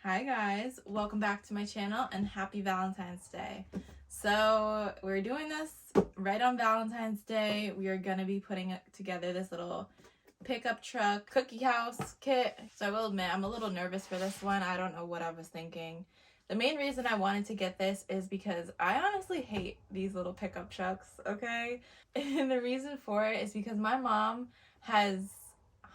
Hi guys, welcome back to my channel and happy Valentine's Day. So we're doing this right on Valentine's Day. We are going to be putting together this little pickup truck cookie house kit. So I will admit I'm a little nervous for this one. I don't know what I was thinking. The main reason I wanted to get this is because I honestly hate these little pickup trucks, okay? And the reason for it is because my mom has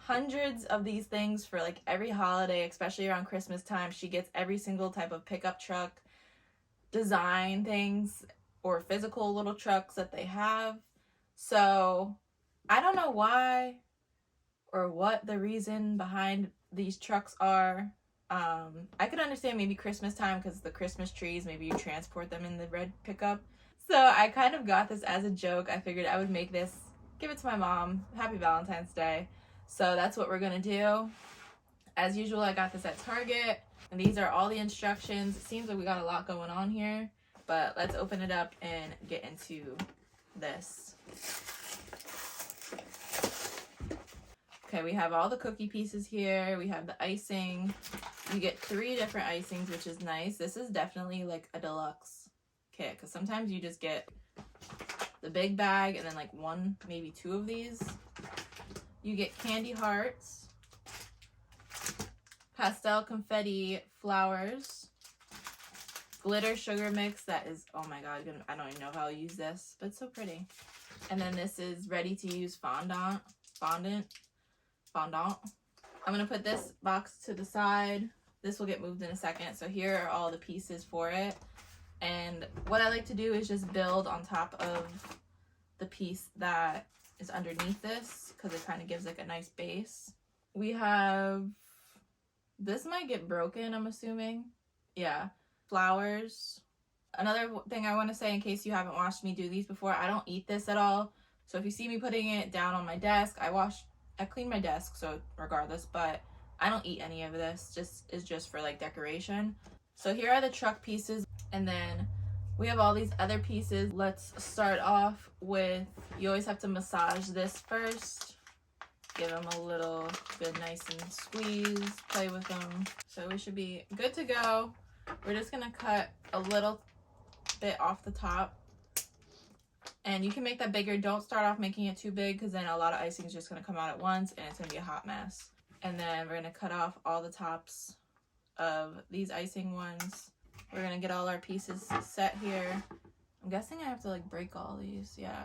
hundreds of these things for like every holiday, especially around Christmas time. She gets every single type of pickup truck design things or physical little trucks that they have. So I don't know why or what the reason behind these trucks are. I could understand maybe Christmas time because the Christmas trees, maybe you transport them in the red pickup. So I kind of got this as a joke. I figured I would make this, give it to my mom. Happy Valentine's Day. So that's what we're gonna do. As usual, I got this at Target, and these are all the instructions. It seems like we got a lot going on here, but let's open it up and get into this. Okay, we have all the cookie pieces here. We have the icing. You get 3 different icings, which is nice. This is definitely like a deluxe kit, because sometimes you just get the big bag and then like 1, maybe 2 of these. You get candy hearts, pastel confetti flowers, glitter sugar mix that is, oh my god, I don't even know how I'll use this, but it's so pretty. And then this is ready to use fondant. I'm going to put this box to the side. This will get moved in a second. So here are all the pieces for it. And what I like to do is just build on top of the piece that is underneath this, because it kind of gives like a nice base. We have, this might get broken, I'm assuming. Yeah, flowers. Another thing I want to say, in case you haven't watched me do these before, I don't eat this at all. So if you see me putting it down on my desk, I clean my desk, so regardless, but I don't eat any of this. It's just for like decoration. So here are the truck pieces, and then we have all these other pieces. Let's start off with, you always have to massage this first. Give them a little good, nice and squeeze, play with them. So we should be good to go. We're just gonna cut a little bit off the top. And you can make that bigger. Don't start off making it too big, because then a lot of icing is just gonna come out at once and it's gonna be a hot mess. And then we're gonna cut off all the tops of these icing ones. We're gonna get all our pieces set here. I'm guessing I have to like break all these. Yeah.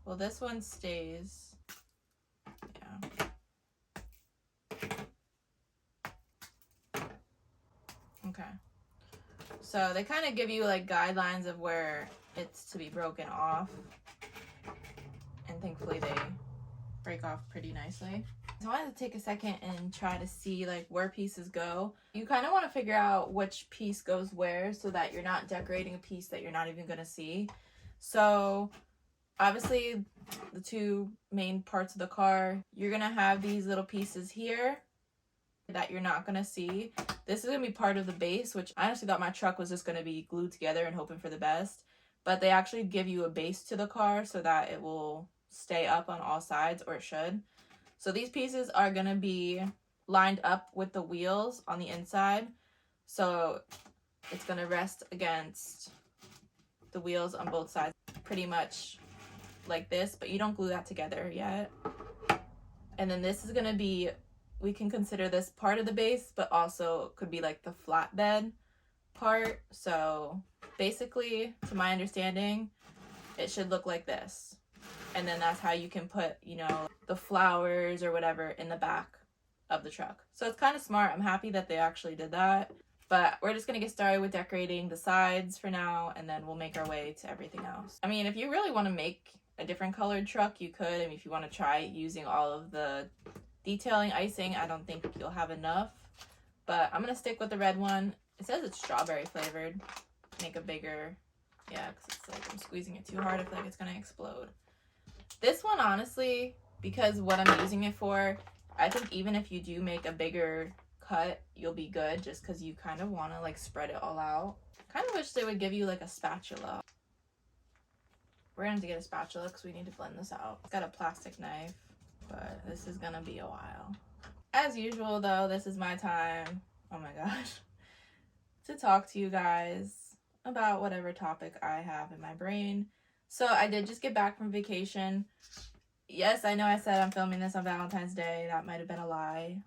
Well, this one stays. Yeah. Okay. So they kind of give you like guidelines of where it's to be broken off. And thankfully they break off pretty nicely. So I wanted to take a second and try to see like where pieces go. You kind of want to figure out which piece goes where, so that you're not decorating a piece that you're not even going to see. So obviously the 2 main parts of the car, you're going to have these little pieces here that you're not going to see. This is going to be part of the base, which I honestly thought my truck was just going to be glued together and hoping for the best. But they actually give you a base to the car so that it will stay up on all sides, or it should. So these pieces are going to be lined up with the wheels on the inside. So it's going to rest against the wheels on both sides, pretty much like this, but you don't glue that together yet. And then this is going to be, we can consider this part of the base, but also could be like the flatbed part. So basically, to my understanding, it should look like this. And then that's how you can put, you know, the flowers or whatever in the back of the truck. So it's kind of smart. I'm happy that they actually did that. But we're just going to get started with decorating the sides for now, and then we'll make our way to everything else. I mean, if you really want to make a different colored truck, you could. I mean, if you want to try using all of the detailing icing, I don't think you'll have enough. But I'm going to stick with the red one. It says it's strawberry flavored. Make a bigger, yeah, because it's like I'm squeezing it too hard. I feel like it's going to explode. This one, honestly, because what I'm using it for, I think even if you do make a bigger cut, you'll be good, just because you kind of want to like spread it all out. Kind of wish they would give you like a spatula. We're going to have to get a spatula because we need to blend this out. It's got a plastic knife, but this is going to be a while. As usual, though, this is my time. oh my gosh, to talk to you guys about whatever topic I have in my brain. So I did just get back from vacation. Yes, I know I said I'm filming this on Valentine's Day. That might have been a lie.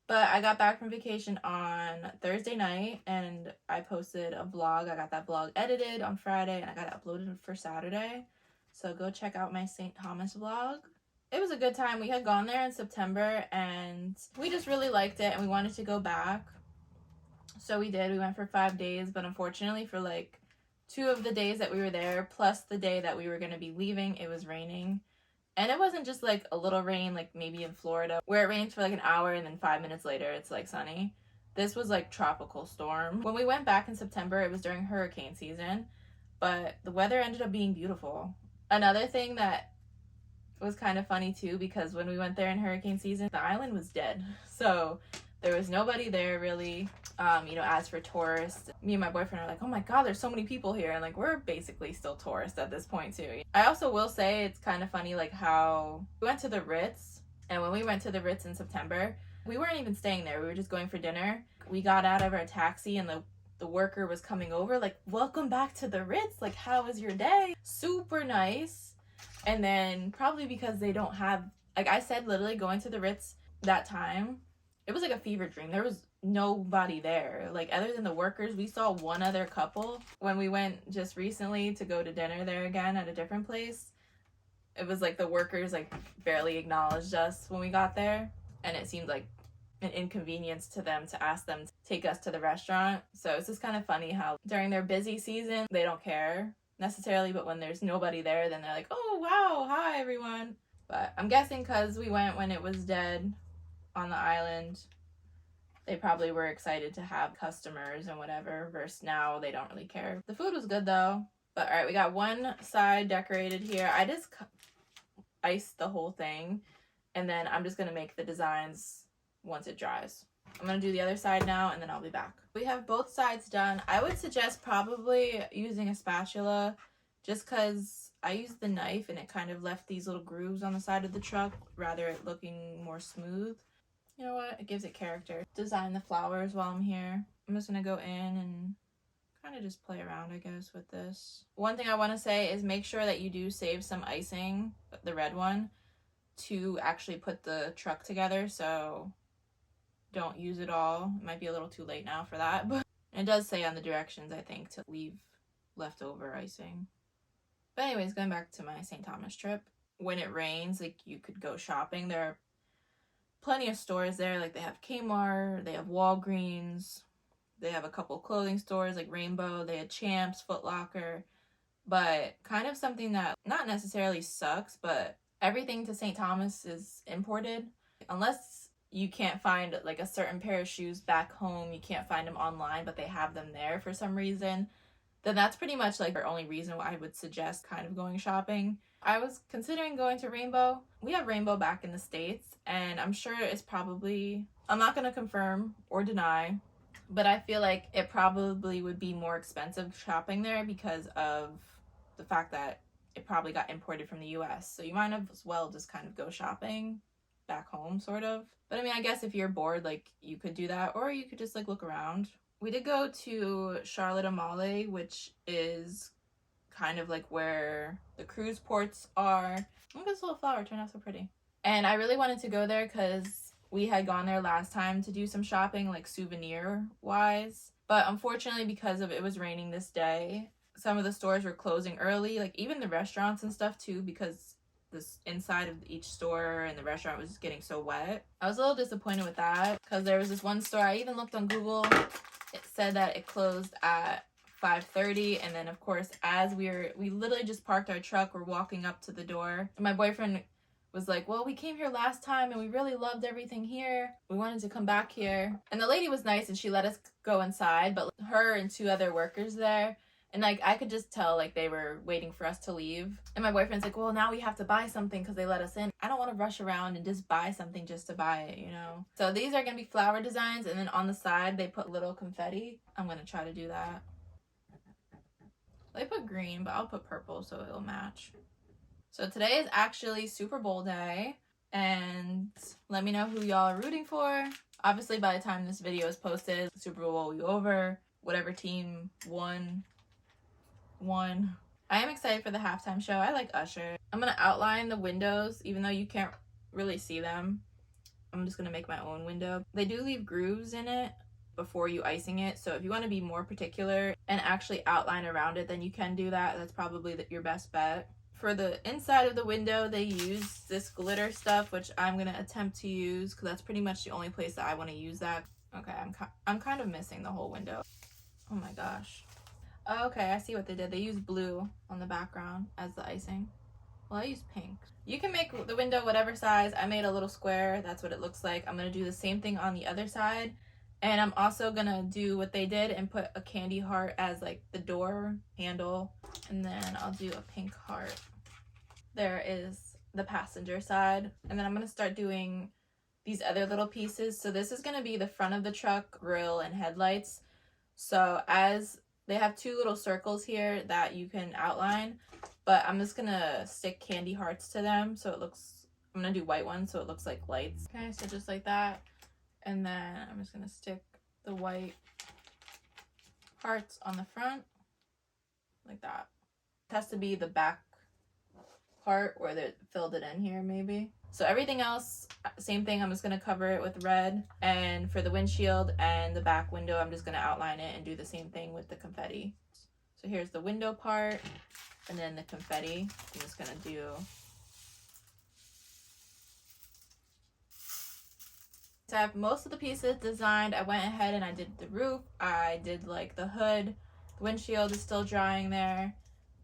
But I got back from vacation on Thursday night, and I posted a vlog. I got that vlog edited on Friday, and I got it uploaded for Saturday. So go check out my St. Thomas vlog. It was a good time. We had gone there in September, and we just really liked it, and we wanted to go back. So we did. We went for 5 days, but unfortunately for like 2 of the days that we were there, plus the day that we were going to be leaving, it was raining. And it wasn't just like a little rain like maybe in Florida where it rains for like an hour and then 5 minutes later it's like sunny. This was like tropical storm. When we went back in September, it was during hurricane season, but the weather ended up being beautiful. Another thing that was kind of funny too, because when we went there in hurricane season, the island was dead. So there was nobody there really. As for tourists, me and my boyfriend are like, oh my god, there's so many people here, and like we're basically still tourists at this point too. I also will say it's kind of funny like how we went to the Ritz, and when we went to the Ritz in September, we weren't even staying there. We were just going for dinner. We got out of our taxi and the worker was coming over like, welcome back to the Ritz, like how was your day? Super nice. And then probably because they don't have, like I said, literally going to the Ritz that time, it was like a fever dream. There was nobody there, like other than the workers. We saw one other couple when we went just recently to go to dinner there again at a different place. It was like the workers like barely acknowledged us when we got there, and it seemed like an inconvenience to them to ask them to take us to the restaurant. So it's just kind of funny how during their busy season they don't care necessarily, but when there's nobody there, then they're like, oh wow, hi everyone. But I'm guessing because we went when it was dead on the island, they probably were excited to have customers and whatever, versus now they don't really care. The food was good though. But all right, we got one side decorated here. I just iced the whole thing, and then I'm just gonna make the designs once it dries. I'm gonna do the other side now, and then I'll be back. We have both sides done. I would suggest probably using a spatula, just because I used the knife and it kind of left these little grooves on the side of the truck, rather it looking more smooth. You know what? It gives it character. Design the flowers while I'm here. I'm just gonna go in and kind of just play around, I guess, with this. One thing I want to say is make sure that you do save some icing, the red one, to actually put the truck together. So don't use it all. It might be a little too late now for that, but it does say on the directions, I think, to leave leftover icing. But anyways, going back to my St. Thomas trip. When it rains, like you could go shopping. There are plenty of stores there. Like they have Kmart, they have Walgreens, they have a couple clothing stores like Rainbow, they had Champs, Foot Locker. But kind of something that not necessarily sucks, but everything to St. Thomas is imported. Unless you can't find like a certain pair of shoes back home, you can't find them online, but they have them there for some reason, then that's pretty much like the only reason why I would suggest kind of going shopping. I was considering going to Rainbow. We have Rainbow back in the States, and I'm sure it's probably, I'm not going to confirm or deny, but I feel like it probably would be more expensive shopping there because of the fact that it probably got imported from the US. So you might as well just kind of go shopping back home, sort of. But I mean, I guess if you're bored, like you could do that, or you could just like look around. We did go to Charlotte Amalie, which is kind of like where the cruise ports are. Look at this little flower, turned out so pretty. And I really wanted to go there because we had gone there last time to do some shopping, like souvenir wise. But unfortunately, because of it was raining this day, some of the stores were closing early, like even the restaurants and stuff too, because this inside of each store and the restaurant was just getting so wet. I was a little disappointed with that because there was this one store, I even looked on Google, it said that it closed at 5:30, and then of course as we literally just parked our truck, we're walking up to the door, and my boyfriend was like, well, we came here last time and we really loved everything here, we wanted to come back here. And the lady was nice and she let us go inside, but her and 2 other workers there, and like I could just tell like they were waiting for us to leave. And my boyfriend's like, well, now we have to buy something because they let us in. I don't want to rush around and just buy something just to buy it, you know. So these are gonna be flower designs, and then on the side they put little confetti. I'm gonna try to do that. They put green, but I'll put purple so it'll match. So today is actually Super Bowl day, and let me know who y'all are rooting for. Obviously, by the time this video is posted, Super Bowl will be over. Whatever team won. I am excited for the halftime show. I like Usher. I'm going to outline the windows, even though you can't really see them. I'm just going to make my own window. They do leave grooves in it before you icing it, so if you want to be more particular and actually outline around it, then you can do that. That's probably your best bet. For the inside of the window, they use this glitter stuff, which I'm going to attempt to use because that's pretty much the only place that I want to use that. Okay, I'm kind of missing the whole window. Oh my gosh. Oh, okay, I see what they did. They used blue on the background as the icing. Well, I used pink. You can make the window whatever size. I made a little square. That's what it looks like. I'm going to do the same thing on the other side. And I'm also going to do what they did and put a candy heart as like the door handle. And then I'll do a pink heart. There is the passenger side. And then I'm going to start doing these other little pieces. So this is going to be the front of the truck, grille, and headlights. So as they have two little circles here that you can outline, but I'm just gonna stick candy hearts to them so it looks, I'm gonna do white ones so it looks like lights. Okay, so just like that. And then I'm just gonna stick the white hearts on the front, like that. It has to be the back part where they filled it in here maybe. So everything else, same thing, I'm just gonna cover it with red. And for the windshield and the back window, I'm just gonna outline it and do the same thing with the confetti. So here's the window part. And then the confetti, I'm just gonna do. So I have most of the pieces designed. I went ahead and I did the roof. I did like the hood. The windshield is still drying there.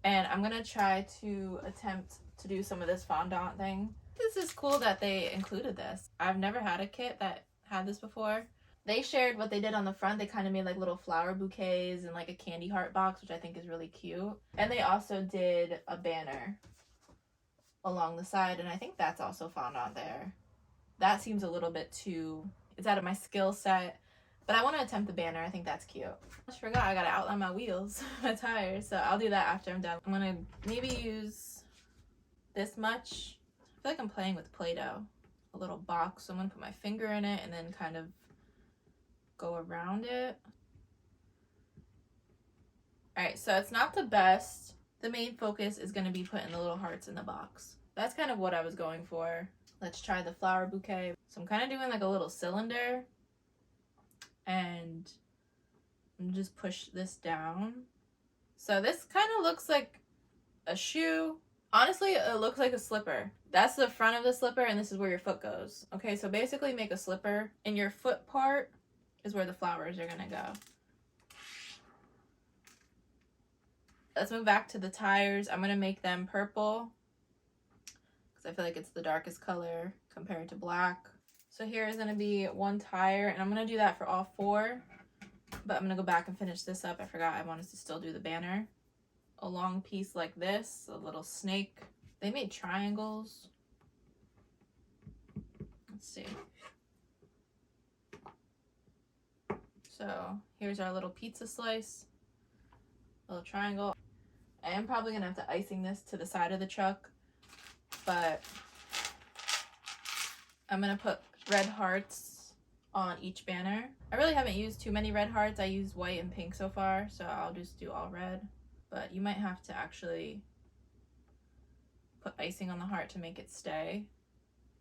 And I'm gonna try to attempt to do some of this fondant thing. This is cool that they included this. I've never had a kit that had this before. They shared what they did on the front. They kind of made like little flower bouquets and like a candy heart box, which I think is really cute. And they also did a banner along the side, and I think that's also fondant there. That seems a little bit too, it's out of my skill set, but I want to attempt the banner. I think that's cute. I just forgot I gotta outline my wheels, my tires, so I'll do that after I'm done. I'm gonna maybe use this much. I feel like I'm playing with Play-Doh. A little box, so I'm gonna put my finger in it and then kind of go around it. Alright, so it's not the best. The main focus is going to be putting the little hearts in the box. That's kind of what I was going for. Let's try the flower bouquet. So I'm kind of doing like a little cylinder. And I'm just push this down. So this kind of looks like a shoe. Honestly, it looks like a slipper. That's the front of the slipper and this is where your foot goes. Okay, so basically make a slipper and your foot part is where the flowers are gonna go. Let's move back to the tires. I'm gonna make them purple because I feel like it's the darkest color compared to black. So here is gonna be one tire and I'm gonna do that for all four, but I'm gonna go back and finish this up. I forgot I wanted to still do the banner. A long piece like this, a little snake. They made triangles. Let's see. So here's our little pizza slice, little triangle. I am probably gonna have to icing this to the side of the truck, but I'm gonna put red hearts on each banner. I really haven't used too many red hearts. I used white and pink so far, so I'll just do all red. But you might have to actually put icing on the heart to make it stay.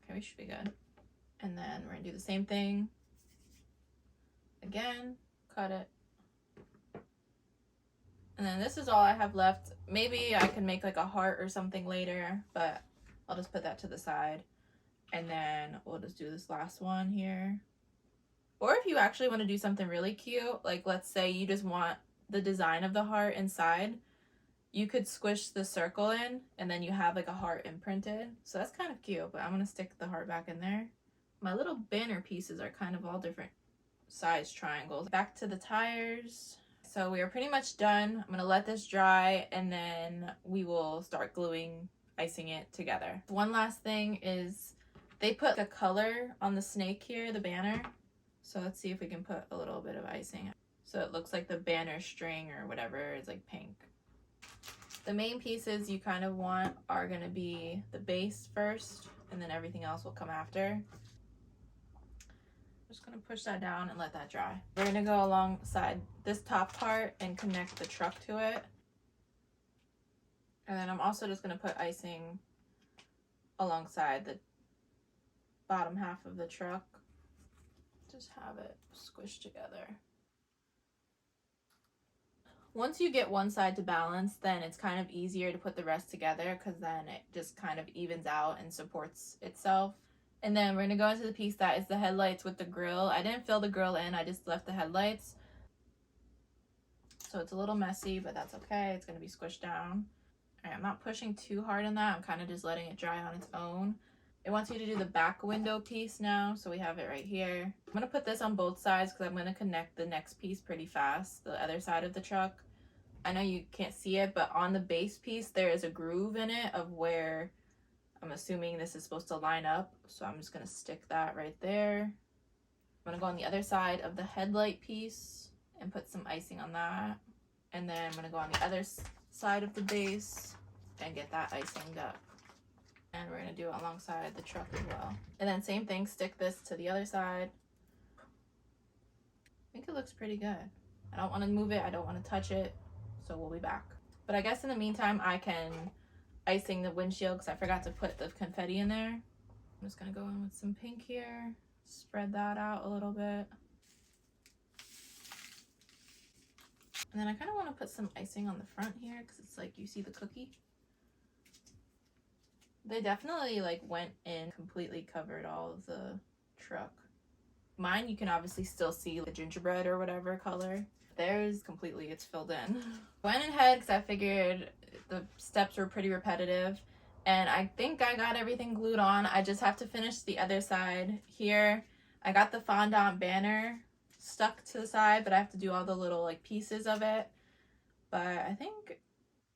Okay, we should be good. And then we're gonna do the same thing. Again, cut it. And then this is all I have left. Maybe I can make like a heart or something later, but I'll just put that to the side. And then we'll just do this last one here. Or if you actually want to do something really cute, like let's say you just want the design of the heart inside, you could squish the circle in and then you have like a heart imprinted. So that's kind of cute, but I'm going to stick the heart back in there. My little banner pieces are kind of all different size triangles. Back to the tires. So we are pretty much done. I'm gonna let this dry and then we will start gluing, icing it together. One last thing is they put a color on the snake here, the banner. So let's see if we can put a little bit of icing. So it looks like the banner string or whatever is like pink. The main pieces you kind of want are gonna be the base first and then everything else will come after. Just gonna push that down and let that dry. We're gonna go alongside this top part and connect the truck to it. And then I'm also just gonna put icing alongside the bottom half of the truck. Just have it squished together. Once you get one side to balance, then it's kind of easier to put the rest together because then it just kind of evens out and supports itself. And then we're gonna go into the piece that is the headlights with the grill. I didn't fill the grill in, I just left the headlights. So it's a little messy, but that's okay. It's gonna be squished down. All right, I'm not pushing too hard on that. I'm kind of just letting it dry on its own. It wants you to do the back window piece now, so we have it right here. I'm gonna put this on both sides because I'm gonna connect the next piece pretty fast, the other side of the truck. I know you can't see it, but on the base piece, there is a groove in it of where I'm assuming this is supposed to line up. So I'm just gonna stick that right there. I'm gonna go on the other side of the headlight piece and put some icing on that. And then I'm gonna go on the other side of the base and get that icinged up. And we're gonna do it alongside the truck as well. And then same thing, stick this to the other side. I think it looks pretty good. I don't wanna move it, I don't wanna touch it. So we'll be back. But I guess in the meantime, I can icing the windshield because I forgot to put the confetti in there. I'm just gonna go in with some pink here, spread that out a little bit. And then I kind of want to put some icing on the front here because it's like you see the cookie. They definitely like went in, completely covered all of the truck. Mine, you can obviously still see the gingerbread or whatever color. Theirs completely, it's filled in. Went ahead because I figured the steps were pretty repetitive and I think I got everything glued on. I just have to finish the other side here. I got the fondant banner stuck to the side, but I have to do all the little like pieces of it. But I think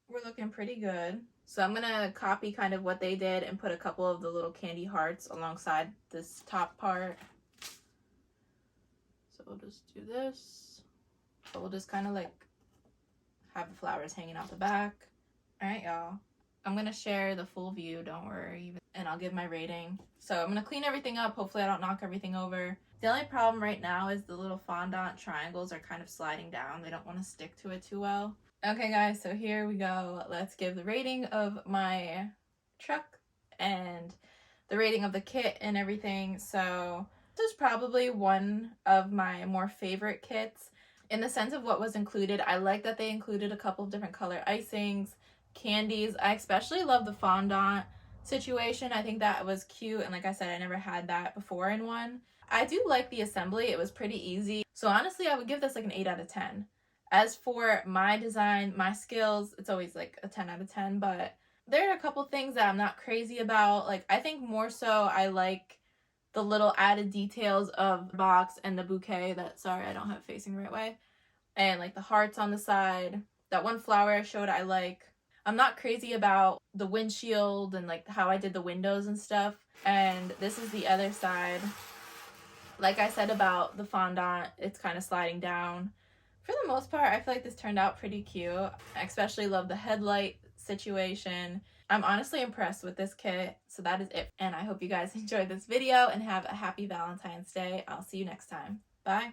we're looking pretty good. So I'm gonna copy kind of what they did and put a couple of the little candy hearts alongside this top part. So we'll just do this. So we'll just kind of like have the flowers hanging out the back. All right, y'all. I'm gonna share the full view, don't worry, and I'll give my rating. So I'm gonna clean everything up. Hopefully I don't knock everything over. The only problem right now is the little fondant triangles are kind of sliding down. They don't want to stick to it too well. Okay guys, so here we go. Let's give the rating of my truck and the rating of the kit and everything. So this is probably one of my more favorite kits. In the sense of what was included, I like that they included a couple of different color icings, candies. I especially love the fondant situation. I think that was cute, and like I said, I never had that before in one. I do like the assembly. It was pretty easy. So honestly, I would give this like an 8 out of 10. As for my design, my skills, it's always like a 10 out of 10, but there are a couple things that I'm not crazy about. Like, I think more so I like the little added details of the box and the bouquet that, sorry, I don't have it facing the right way. And like the hearts on the side. That one flower I showed I like. I'm not crazy about the windshield and like how I did the windows and stuff. And this is the other side. Like I said about the fondant, it's kind of sliding down. For the most part, I feel like this turned out pretty cute. I especially love the headlight situation. I'm honestly impressed with this kit. So that is it. And I hope you guys enjoyed this video and have a happy Valentine's Day. I'll see you next time. Bye.